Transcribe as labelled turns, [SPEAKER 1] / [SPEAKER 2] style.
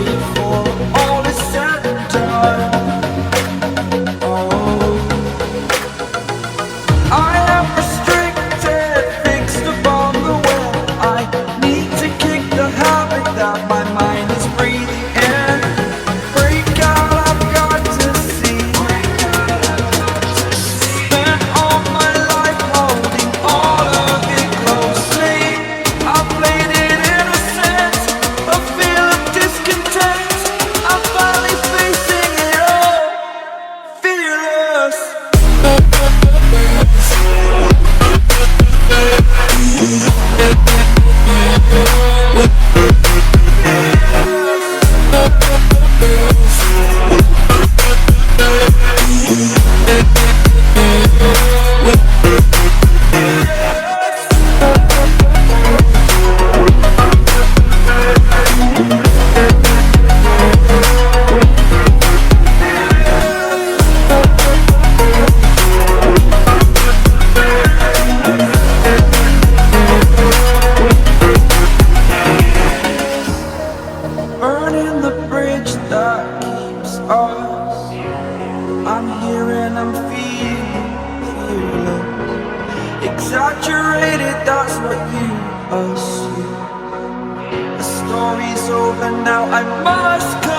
[SPEAKER 1] before all is said and done. Oh, I am restricted, fixed upon the web. I need to kick the habit that my mind is breathing in. Break out, I've got to see. Spent all my life holding all of it closely. I played it innocent, a feel of discontent. I'm finally facing it all, fearless. Burning the bridge that keeps us. I'm here and I'm feeling fearless. Exaggerated, that's what you assume. The story's over now, I must come